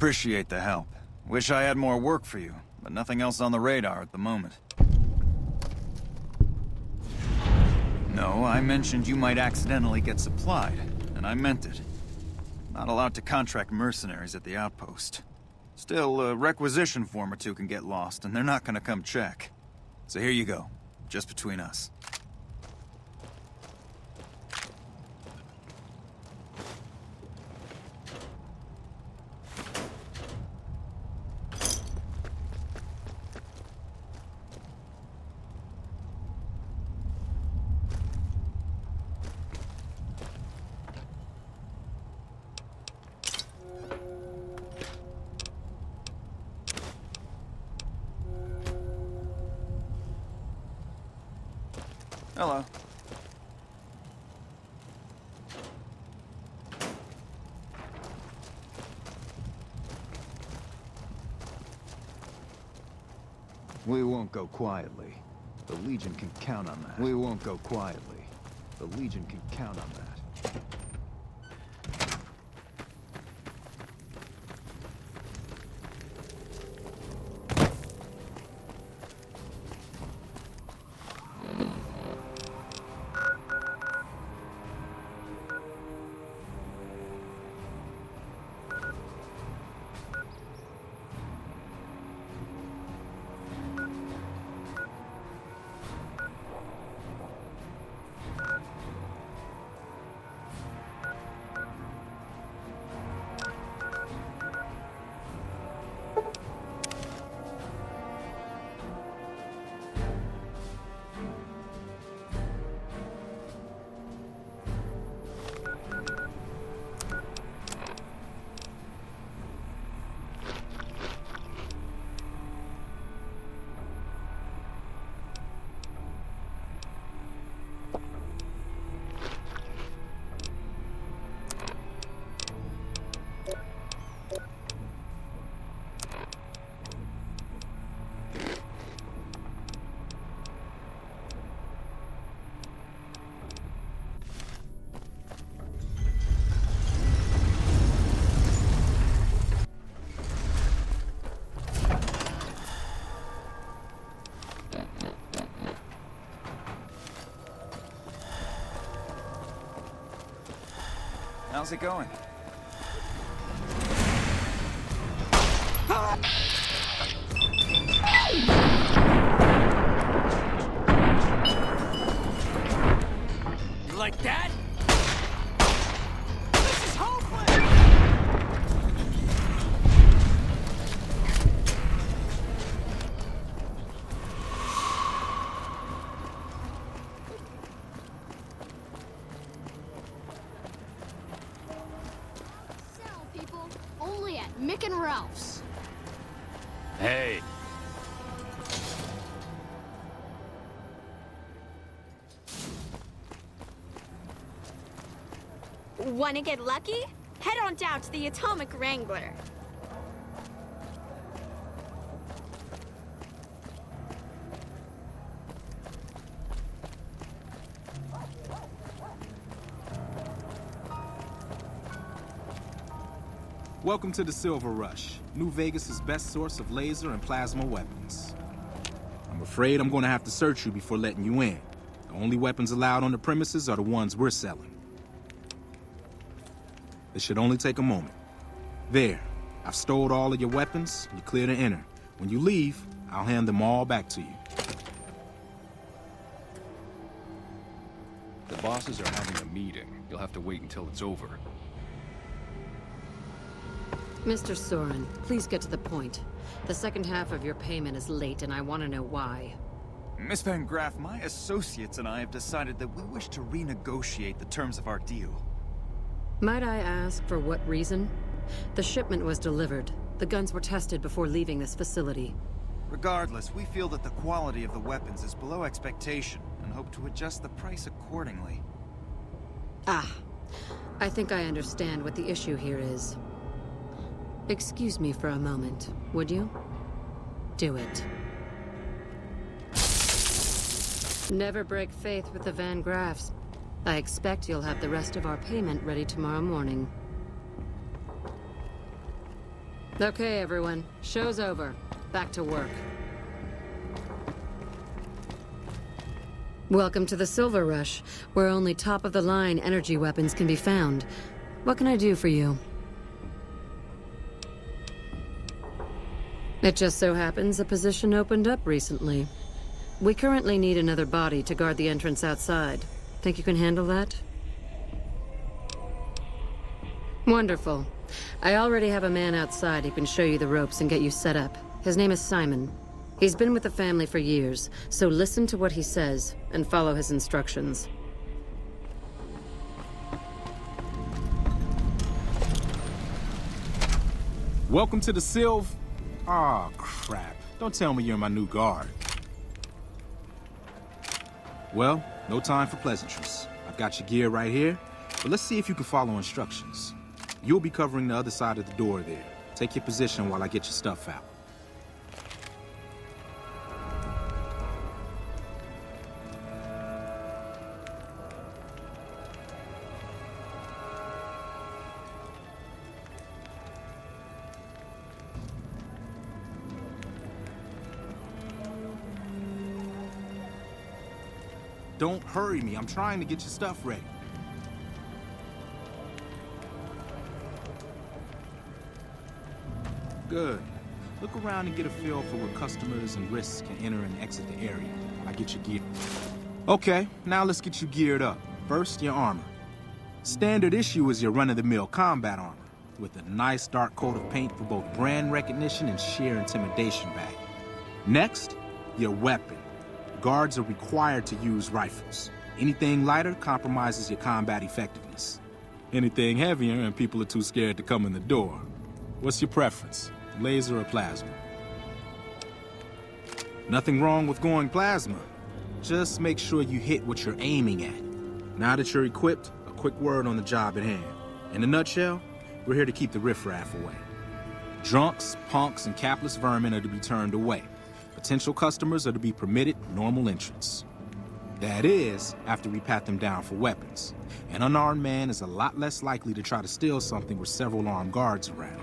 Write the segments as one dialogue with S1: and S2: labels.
S1: Appreciate the help. Wish I had more work for you, but nothing else on the radar at the moment. No, I mentioned you might accidentally get supplied, and I meant it. Not allowed to contract mercenaries at the outpost. Still, a requisition form or two can get lost, and they're not gonna come check. So here you go, just between us. Hello.
S2: We won't go quietly. The Legion can count on that. We won't go quietly. The Legion can count on that.
S1: How's it going?
S3: You like that? This is hopeless!
S4: Sell, people. Only at Mick and Ralph's.
S3: Hey.
S5: Wanna get lucky? Head on down to the Atomic Wrangler.
S6: Welcome to the Silver Rush, New Vegas' best source of laser and plasma weapons. I'm afraid I'm going to have to search you before letting you in. The only weapons allowed on the premises are the ones we're selling. This should only take a moment. There, I've stowed all of your weapons. You're clear to enter. When you leave, I'll hand them all back to you.
S7: The bosses are having a meeting. You'll have to wait until it's over.
S8: Mr. Soren, please get to the point. The second half of your payment is late, and I want to know why.
S1: Miss Van Graff, my associates and I have decided that we wish to renegotiate the terms of our deal.
S8: Might I ask for what reason? The shipment was delivered. The guns were tested before leaving this facility.
S1: Regardless, we feel that the quality of the weapons is below expectation and hope to adjust the price accordingly.
S8: Ah, I think I understand what the issue here is. Excuse me for a moment, would you? Do it. Never break faith with the Van Graffs. I expect you'll have the rest of our payment ready tomorrow morning. Okay, everyone. Show's over. Back to work. Welcome to the Silver Rush, where only top-of-the-line energy weapons can be found. What can I do for you? It just so happens a position opened up recently. We currently need another body to guard the entrance outside. Think you can handle that? Wonderful. I already have a man outside who can show you the ropes and get you set up. His name is Simon. He's been with the family for years, so listen to what he says and follow his instructions.
S6: Welcome to the Sylv... Aw, crap. Don't tell me you're my new guard. Well, no time for pleasantries. I've got your gear right here, but let's see if you can follow instructions. You'll be covering the other side of the door there. Take your position while I get your stuff out. Don't hurry me. I'm trying to get your stuff ready. Good. Look around and get a feel for where customers and risks can enter and exit the area. I get your gear. Okay, now let's get you geared up. First, your armor. Standard issue is your run-of-the-mill combat armor, with a nice dark coat of paint for both brand recognition and sheer intimidation value. Next, your weapon. Guards are required to use rifles. Anything lighter compromises your combat effectiveness. Anything heavier and people are too scared to come in the door. What's your preference, laser or plasma? Nothing wrong with going plasma. Just make sure you hit what you're aiming at. Now that you're equipped, a quick word on the job at hand. In a nutshell, we're here to keep the riffraff away. Drunks, punks, and capless vermin are to be turned away. Potential customers are to be permitted normal entrance. That is, after we pat them down for weapons. An unarmed man is a lot less likely to try to steal something with several armed guards around.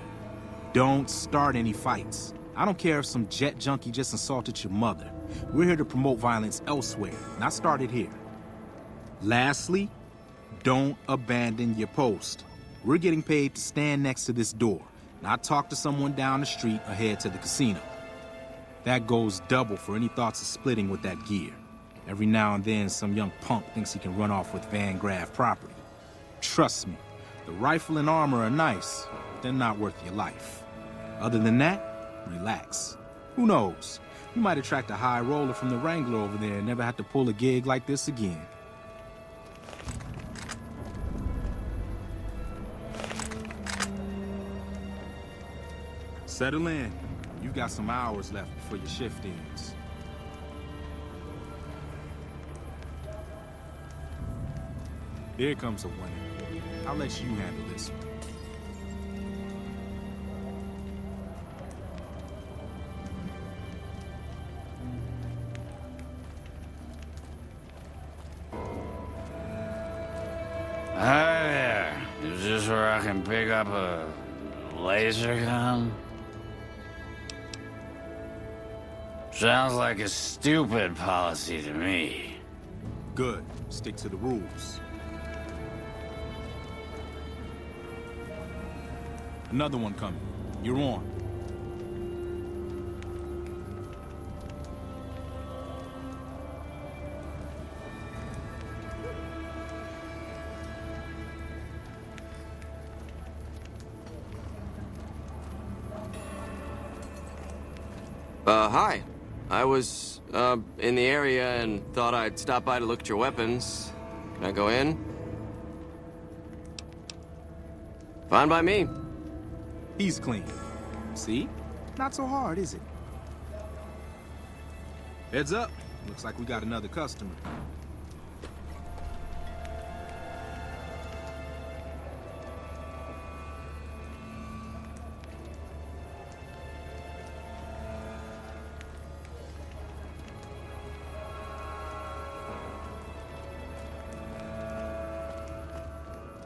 S6: Don't start any fights. I don't care if some jet junkie just insulted your mother. We're here to promote violence elsewhere, not start it here. Lastly, don't abandon your post. We're getting paid to stand next to this door, not talk to someone down the street or head to the casino. That goes double for any thoughts of splitting with that gear. Every now and then, some young punk thinks he can run off with Van Graff property. Trust me, the rifle and armor are nice, but they're not worth your life. Other than that, relax. Who knows? You might attract a high roller from the Wrangler over there and never have to pull a gig like this again. Settle in. You've got some hours left before your shift ends. Here comes a winner. I'll let you handle this one.
S3: Hi there. Is this where I can pick up a laser gun? Sounds like a stupid policy to me.
S6: Good. Stick to the rules. Another one coming. You're on.
S9: Hi. I was, in the area and thought I'd stop by to look at your weapons. Can I go in? Fine by me.
S6: He's clean. See? Not so hard, is it? Heads up. Looks like we got another customer.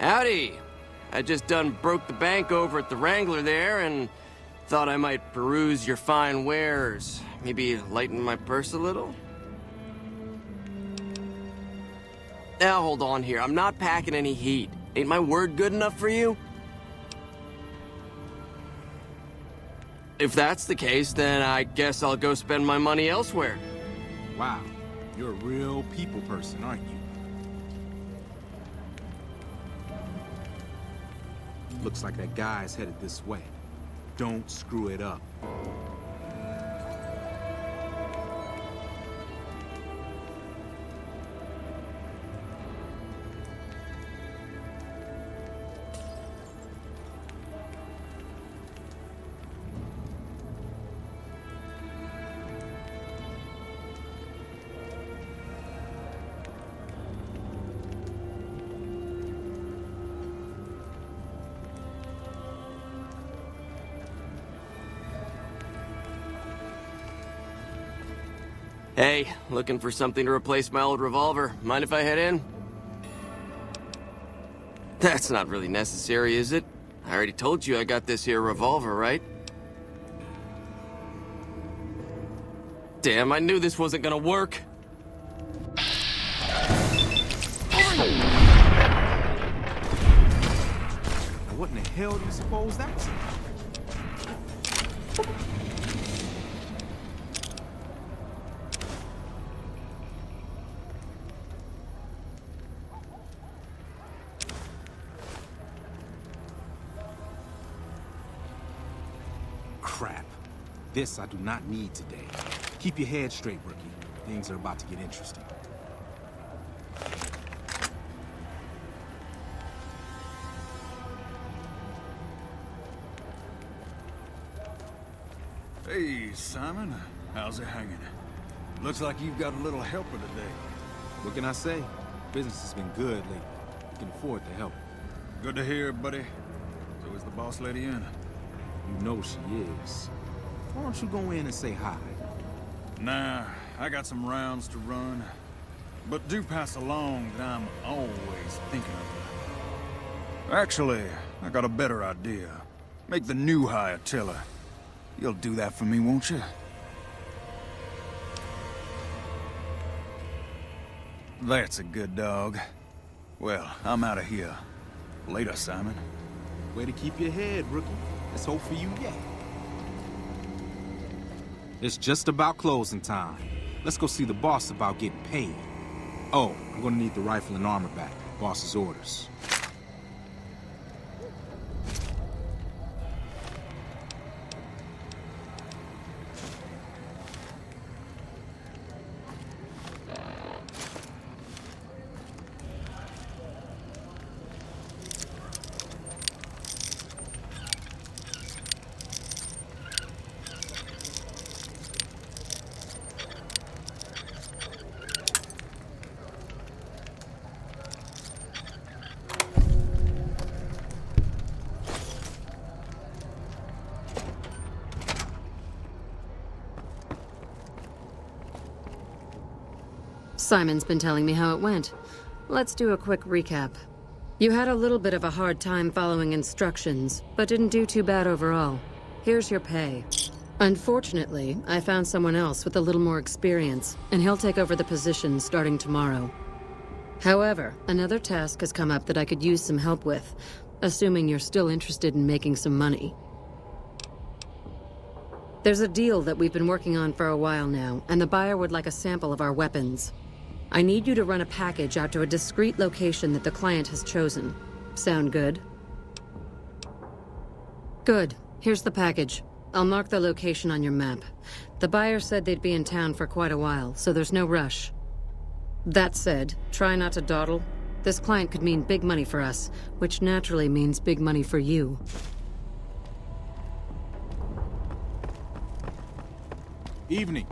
S9: Howdy. I just done broke the bank over at the Wrangler there, and Thought I might peruse your fine wares. Maybe lighten my purse a little? Now hold on here. I'm not packing any heat. Ain't my word good enough for you? If that's the case, then I guess I'll go spend my money elsewhere.
S6: Wow, you're a real people person, aren't you? Looks like that guy's headed this way. Don't screw it up.
S9: Hey, looking for something to replace my old revolver. Mind if I head in? That's not really necessary, is it? I already told you I got this here revolver, right? Damn, I knew this wasn't gonna work.
S6: What in the hell do you suppose that's? Crap. This I do not need today. Keep your head straight, rookie. Things are about to get interesting.
S1: Hey, Simon. How's it hanging? Looks like you've got a little helper today.
S6: What can I say? Business has been good lately. We can afford the help.
S1: Good to hear, buddy. So is the boss lady in?
S6: You know she is. Why don't you go in and say hi?
S1: Nah, I got some rounds to run. But do pass along that I'm always thinking of you. Actually, I got a better idea. Make the new hire tell her. You'll do that for me, won't you? That's a good dog. Well, I'm out of here. Later, Simon.
S6: Way to keep your head, rookie. Let's hope for you yet. It's just about closing time. Let's go see the boss about getting paid. Oh, I'm gonna need the rifle and armor back. Boss's orders.
S8: Simon's been telling me how it went. Let's do a quick recap. You had a little bit of a hard time following instructions, but didn't do too bad overall. Here's your pay. Unfortunately, I found someone else with a little more experience, and he'll take over the position starting tomorrow. However, another task has come up that I could use some help with, assuming you're still interested in making some money. There's a deal that we've been working on for a while now, and the buyer would like a sample of our weapons. I need you to run a package out to a discreet location that the client has chosen. Sound good? Good. Here's the package. I'll mark the location on your map. The buyer said they'd be in town for quite a while, so there's no rush. That said, try not to dawdle. This client could mean big money for us, which naturally means big money for you.
S6: Evening.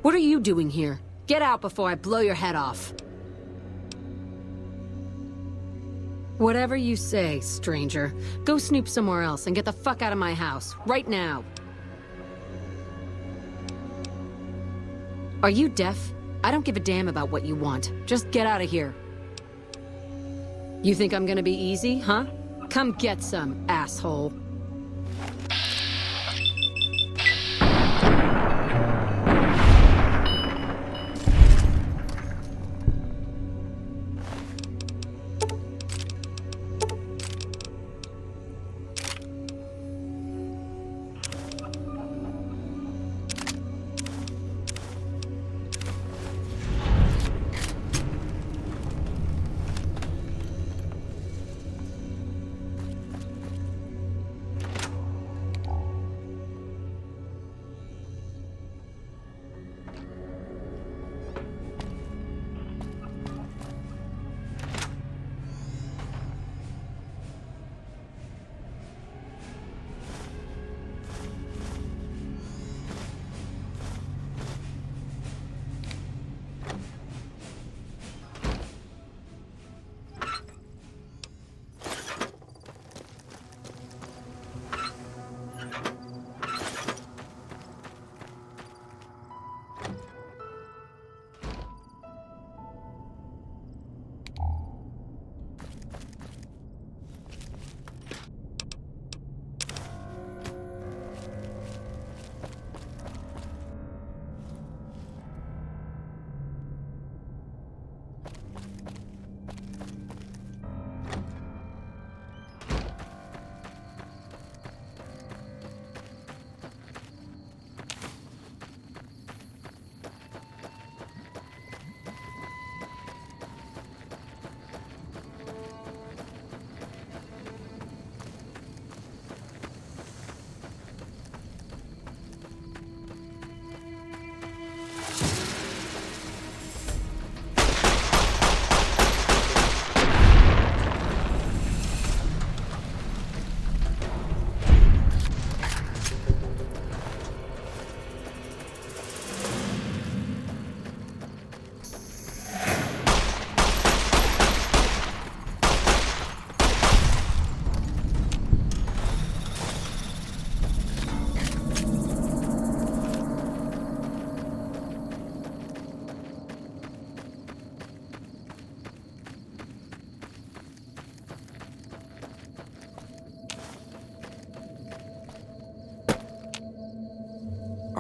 S8: What are you doing here? Get out before I blow your head off. Whatever you say, stranger. Go snoop somewhere else and get the fuck out of my house, right now. Are you deaf? I don't give a damn about what you want. Just get out of here. You think I'm gonna be easy, huh? Come get some, asshole.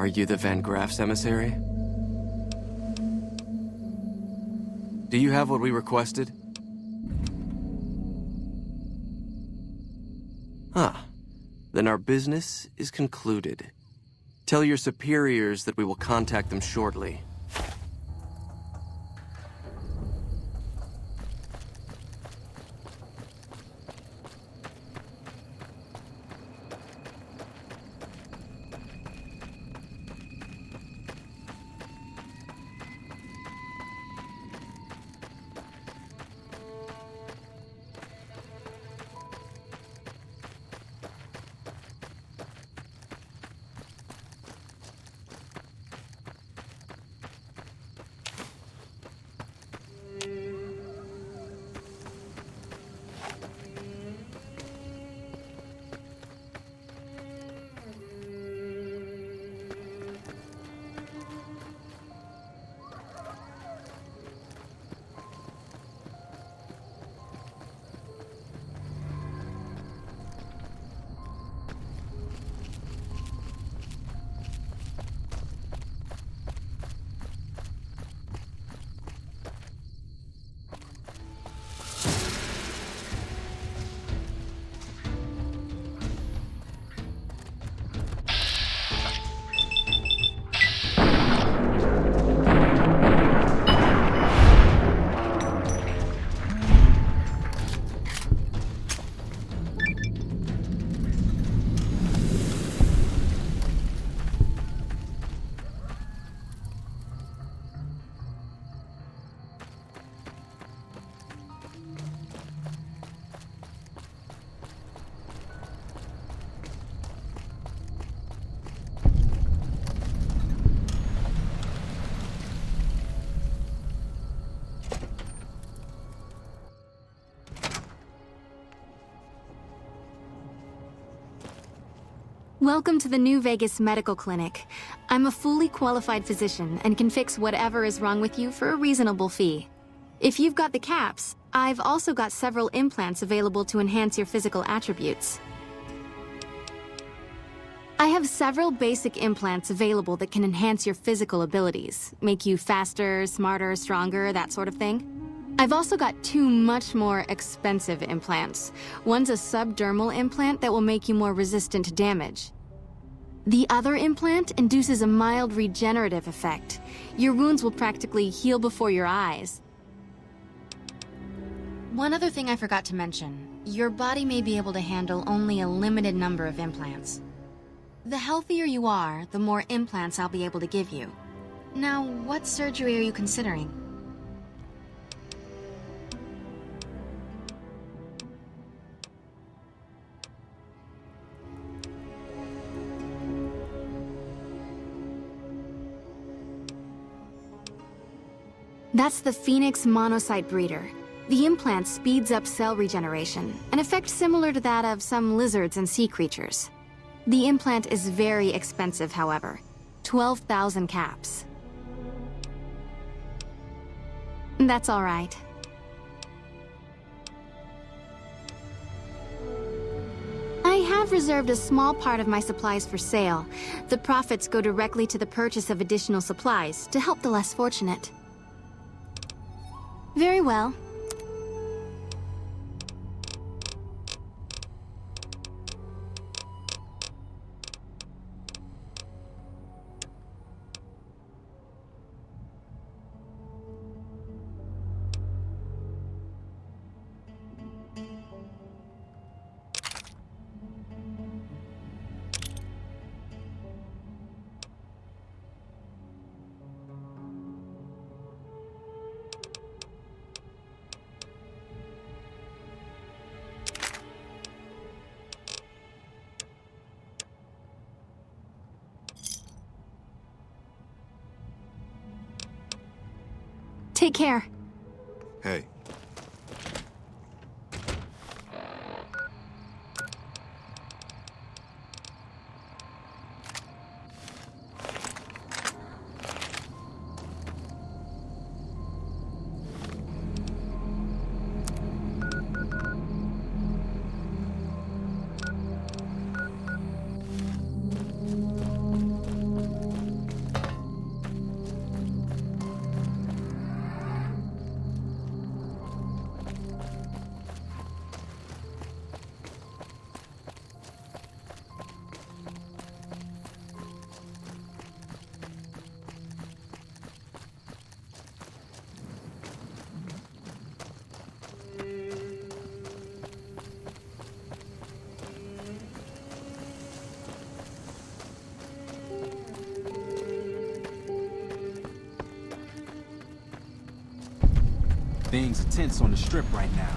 S9: Are you the Van Graff's emissary? Do you have what we requested? Huh. Then our business is concluded. Tell your superiors that we will contact them shortly.
S10: Welcome to the New Vegas Medical Clinic. I'm a fully qualified physician and can fix whatever is wrong with you for a reasonable fee. If you've got the caps, I've also got several implants available to enhance your physical attributes. I have several basic implants available that can enhance your physical abilities, make you faster, smarter, stronger, that sort of thing. I've also got 2 much more expensive implants. One's a subdermal implant that will make you more resistant to damage. The other implant induces a mild regenerative effect. Your wounds will practically heal before your eyes. One other thing I forgot to mention. Your body may be able to handle only a limited number of implants. The healthier you are, the more implants I'll be able to give you. Now, what surgery are you considering? That's the Phoenix monocyte breeder. The implant speeds up cell regeneration, an effect similar to that of some lizards and sea creatures. The implant is very expensive, however. 12,000 caps. That's all right. I have reserved a small part of my supplies for sale. The profits go directly to the purchase of additional supplies to help the less fortunate. Very well. Take care.
S11: Hey.
S6: Things are tense on the strip right now.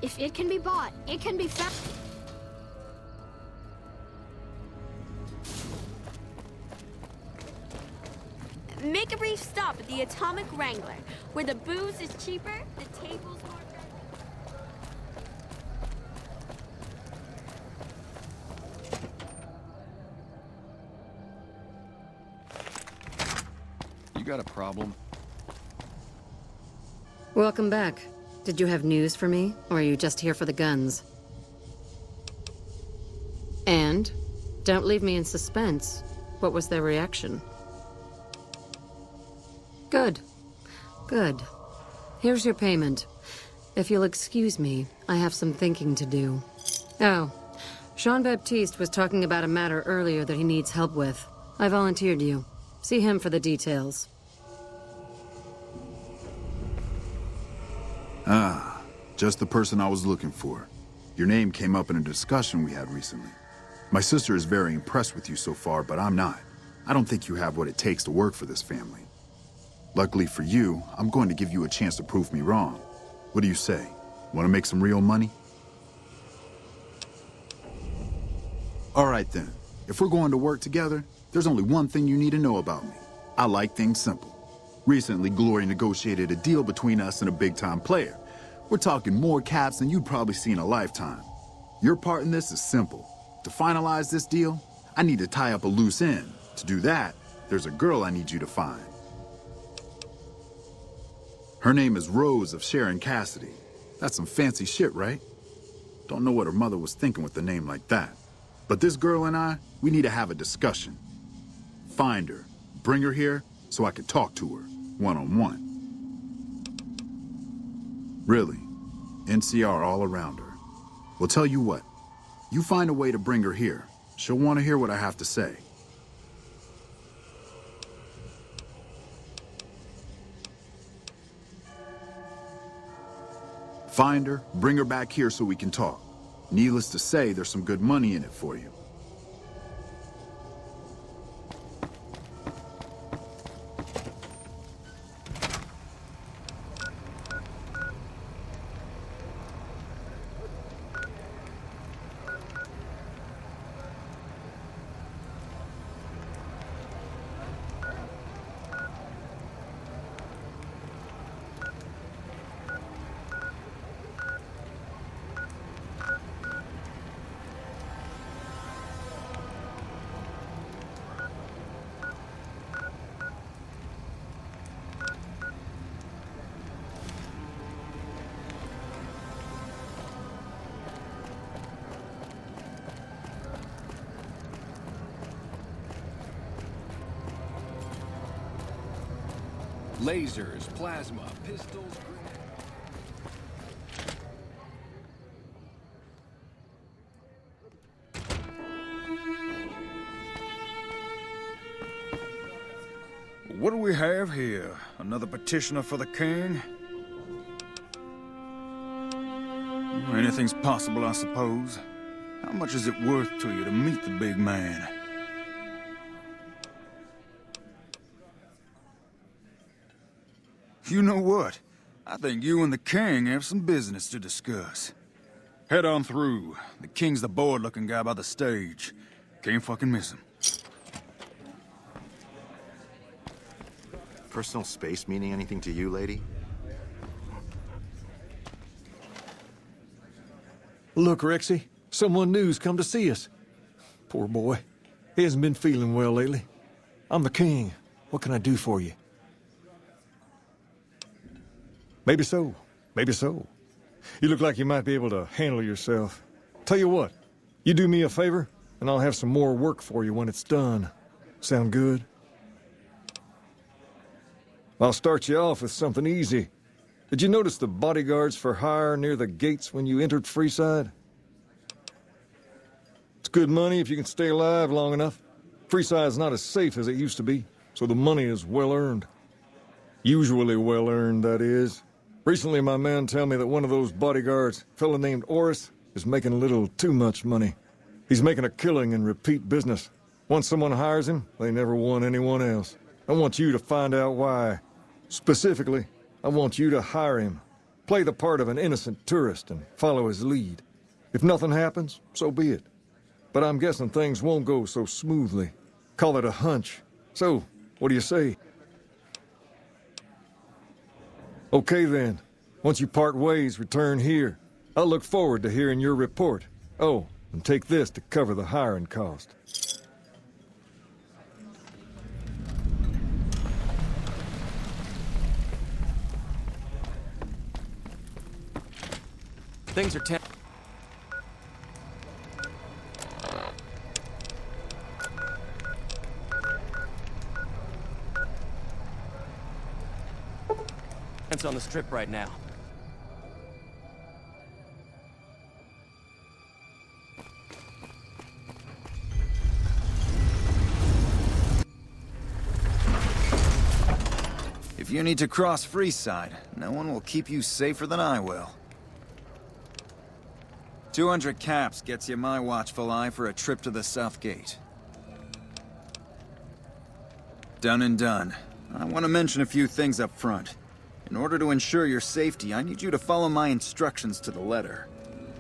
S4: If it can be bought, it can be found.
S5: Make a brief stop at the Atomic Wrangler, where the booze is cheaper, the tables more...
S7: You got a problem?
S8: Welcome back. Did you have news for me, or are you just here for the guns? And? Don't leave me in suspense. What was their reaction? Good. Good. Here's your payment. If you'll excuse me, I have some thinking to do. Oh, Jean-Baptiste was talking about a matter earlier that he needs help with. I volunteered you. See him for the details.
S11: Ah, just the person I was looking for. Your name came up in a discussion we had recently. My sister is very impressed with you so far, but I'm not. I don't think you have what it takes to work for this family. Luckily for you, I'm going to give you a chance to prove me wrong. What do you say? Want to make some real money? All right then. If we're going to work together, there's only one thing you need to know about me. I like things simple. Recently, Glory negotiated a deal between us and a big-time player. We're talking more caps than you'd probably see in a lifetime. Your part in this is simple. To finalize this deal, I need to tie up a loose end. To do that, there's a girl I need you to find. Her name is Rose of Sharon Cassidy. That's some fancy shit, right? Don't know what her mother was thinking with a name like that. But this girl and I, we need to have a discussion. Find her, bring her here, so I can talk to her, one-on-one. Really, NCR all around her. Well, tell you what, you find a way to bring her here. She'll want to hear what I have to say. Find her, bring her back here so we can talk. Needless to say, there's some good money in it for you.
S7: Lasers, plasma, pistols,
S1: What do we have here? Another petitioner for the king? Anything's possible, I suppose. How much is it worth to you to meet the big man? You know what? I think you and the king have some business to discuss. Head on through. The king's the bored-looking guy by the stage. Can't fucking miss him.
S12: Personal space meaning anything to you, lady?
S13: Look, Rexy, someone new's come to see us. Poor boy. He hasn't been feeling well lately. I'm the king. What can I do for you? Maybe so. Maybe so. You look like you might be able to handle yourself. Tell you what, you do me a favor, and I'll have some more work for you when it's done. Sound good? I'll start you off with something easy. Did you notice the bodyguards for hire near the gates when you entered Freeside? It's good money if you can stay alive long enough. Freeside's not as safe as it used to be, so the money is well earned. Usually well earned, that is. Recently, my man tell me that one of those bodyguards, a fella named Oris, is making a little too much money. He's making a killing in repeat business. Once someone hires him, they never want anyone else. I want you to find out why. Specifically, I want you to hire him. Play the part of an innocent tourist and follow his lead. If nothing happens, so be it. But I'm guessing things won't go so smoothly. Call it a hunch. So, what do you say? Okay then. Once you part ways, return here. I'll look forward to hearing your report. Oh, and take this to cover the hiring cost.
S9: Things are tense on the strip right now.
S1: If you need to cross Freeside, no one will keep you safer than I will. 200 caps gets you my watchful eye for a trip to the South Gate. Done and done. I want to mention a few things up front. In order to ensure your safety, I need you to follow my instructions to the letter.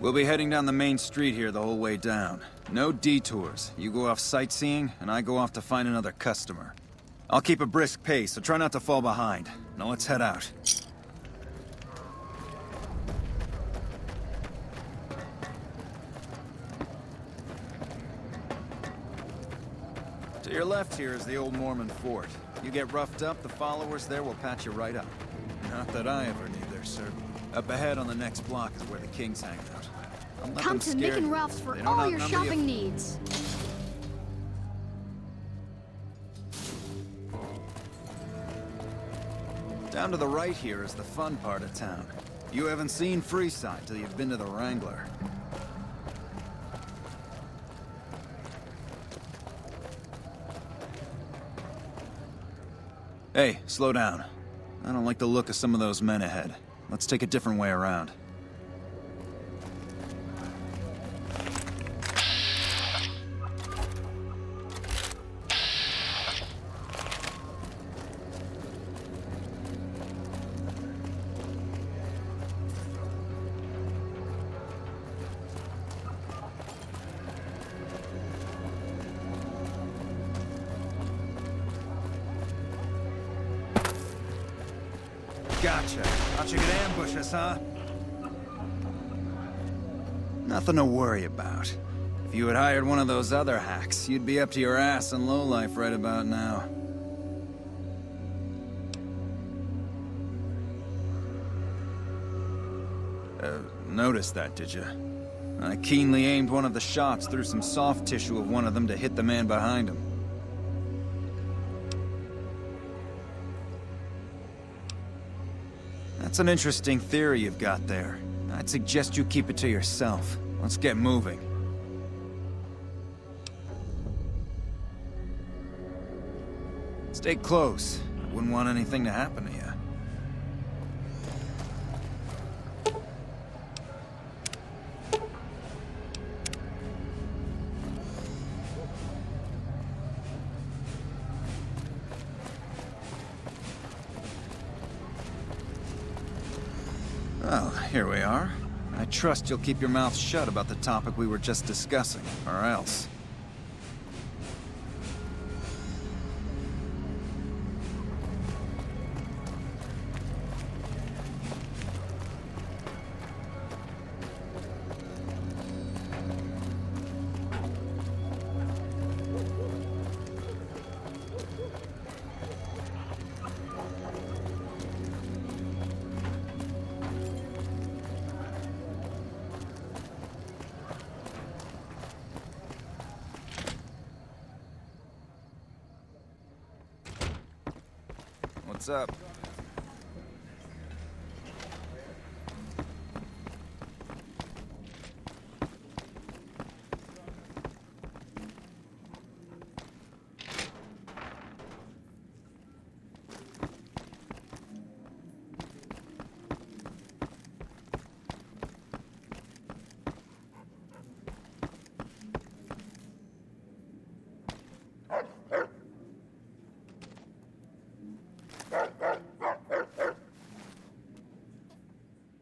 S1: We'll be heading down the main street here the whole way down. No detours. You go off sightseeing, and I go off to find another customer. I'll keep a brisk pace, so try not to fall behind. Now let's head out. To your left here is the old Mormon fort. You get roughed up, the followers there will patch you right up. Not that I ever need their service. Up ahead on the next block is where the Kings hang out. Don't let
S4: Come
S1: them
S4: to
S1: scare
S4: Mick and
S1: you.
S4: Ralph's for
S1: They don't
S4: all your
S1: outnumber you.
S4: shopping needs.
S1: Down to the right here is the fun part of town. You haven't seen Freeside till you've been to the Wrangler. Hey, slow down. I don't like the look of some of those men ahead. Let's take a different way around. Gotcha. Thought you could ambush us, huh? Nothing to worry about. If you had hired one of those other hacks, you'd be up to your ass in lowlife right about now. Noticed that, did you? I keenly aimed one of the shots through some soft tissue of one of them to hit the man behind him. That's an interesting theory you've got there. I'd suggest you keep it to yourself. Let's get moving. Stay close. I wouldn't want anything to happen to you. Well, here we are. I trust you'll keep your mouth shut about the topic we were just discussing, or else. What's up?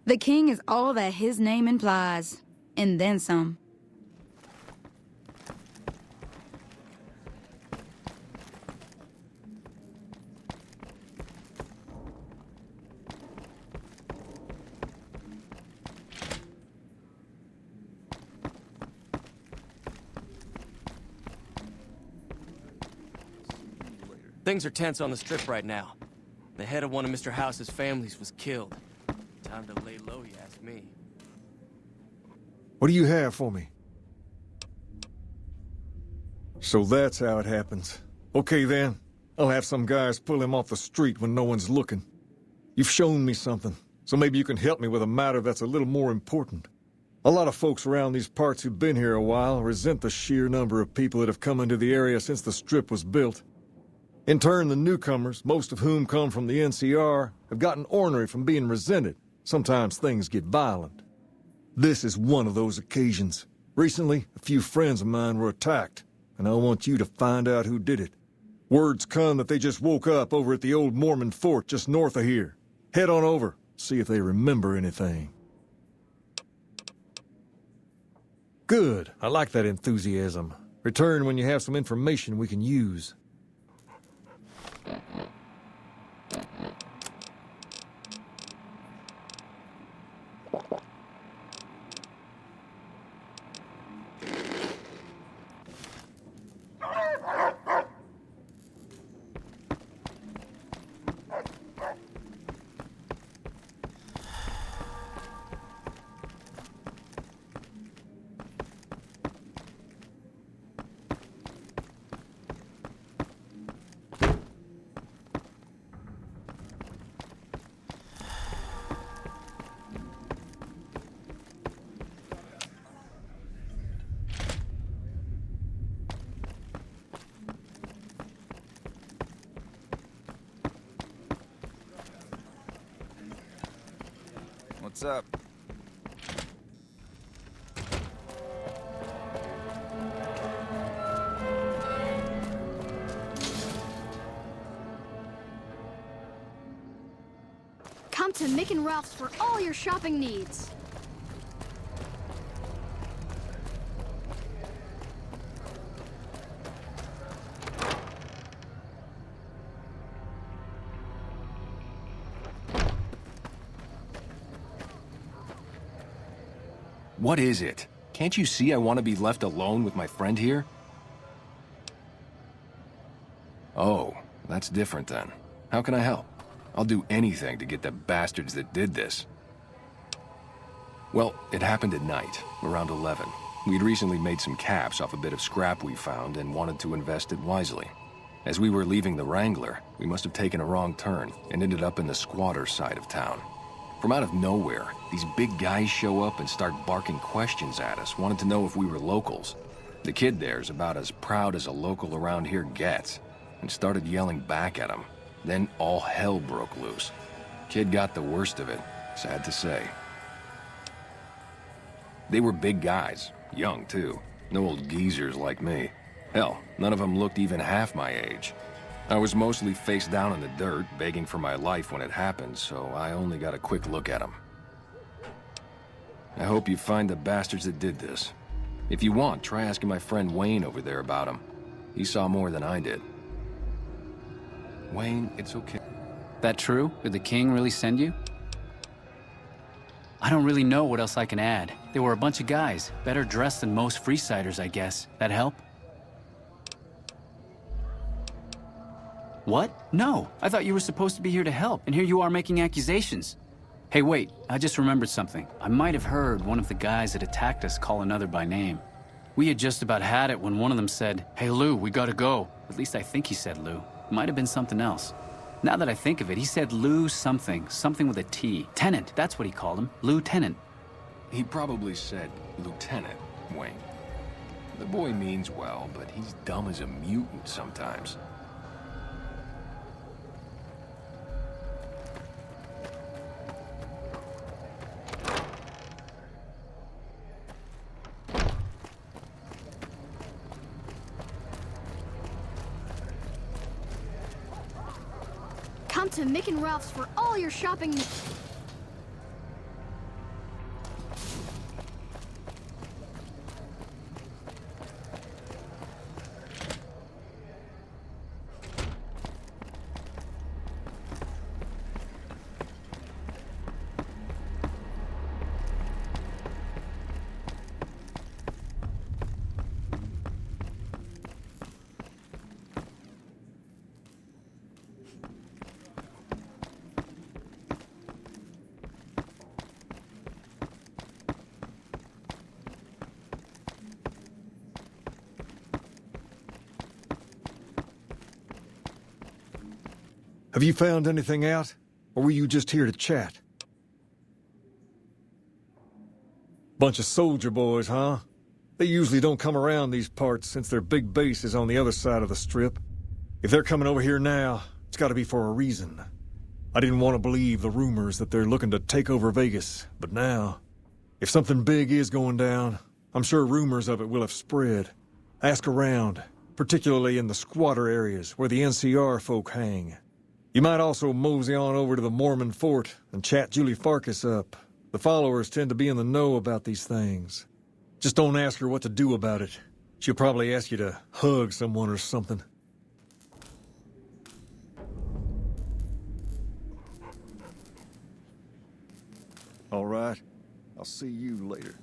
S14: The king is all that his name implies, and then some.
S9: Things are tense on the strip right now. The head of one of Mr. House's families was killed. Time to lay low, you ask me.
S13: What do you have for me? So that's how it happens. Okay then, I'll have some guys pull him off the street when no one's looking. You've shown me something, so maybe you can help me with a matter that's a little more important. A lot of folks around these parts who've been here a while resent the sheer number of people that have come into the area since the strip was built. In turn, the newcomers, most of whom come from the NCR, have gotten ornery from being resented. Sometimes things get violent. This is one of those occasions. Recently, a few friends of mine were attacked, and I want you to find out who did it. Word's come that they just woke up over at the old Mormon fort just north of here. Head on over, see if they remember anything. Good. I like that enthusiasm. Return when you have some information we can use.
S1: What's up?
S4: Come to Mick and Ralph's for all your shopping needs.
S7: What is it? Can't you see I want to be left alone with my friend here? Oh, that's different then. How can I help? I'll do anything to get the bastards that did this. Well, it happened at night, around 11. We'd recently made some caps off a bit of scrap we found and wanted to invest it wisely. As we were leaving the Wrangler, we must have taken a wrong turn and ended up in the squatter side of town. From out of nowhere, these big guys show up and start barking questions at us, wanted to know if we were locals. The kid there's about as proud as a local around here gets, and started yelling back at him. Then all hell broke loose. Kid got the worst of it, sad to say. They were big guys, young too, no old geezers like me. Hell, none of them looked even half my age. I was mostly face down in the dirt, begging for my life when it happened, so I only got a quick look at them. I hope you find the bastards that did this. If you want, try asking my friend Wayne over there about them. He saw more than I did. Wayne, it's okay.
S15: That true? Did the king really send you? I don't really know what else I can add. They were a bunch of guys, better dressed than most Freesiders, I guess. That help? What? No, I thought you were supposed to be here to help, and here you are making accusations. Hey, wait, I just remembered something. I might have heard one of the guys that attacked us call another by name. We had just about had it when one of them said, "Hey, Lou, we gotta go." At least I think he said Lou. Might have been something else. Now that I think of it, he said Lou something with a T. Tenant, that's what he called him, Lieutenant.
S7: He probably said Lieutenant, Wayne. The boy means well, but he's dumb as a mutant sometimes.
S4: Come to Mick and Ralph's for all your shopping needs.
S13: Have you found anything out? Or were you just here to chat? Bunch of soldier boys, huh? They usually don't come around these parts since their big base is on the other side of the strip. If they're coming over here now, it's gotta be for a reason. I didn't want to believe the rumors that they're looking to take over Vegas, but now, if something big is going down, I'm sure rumors of it will have spread. Ask around. particularly in the squatter areas where the NCR folk hang. You might also mosey on over to the Mormon fort and chat Julie Farkas up. The followers tend to be in the know about these things. Just don't ask her what to do about it. She'll probably ask you to hug someone or something. All right. I'll see you later.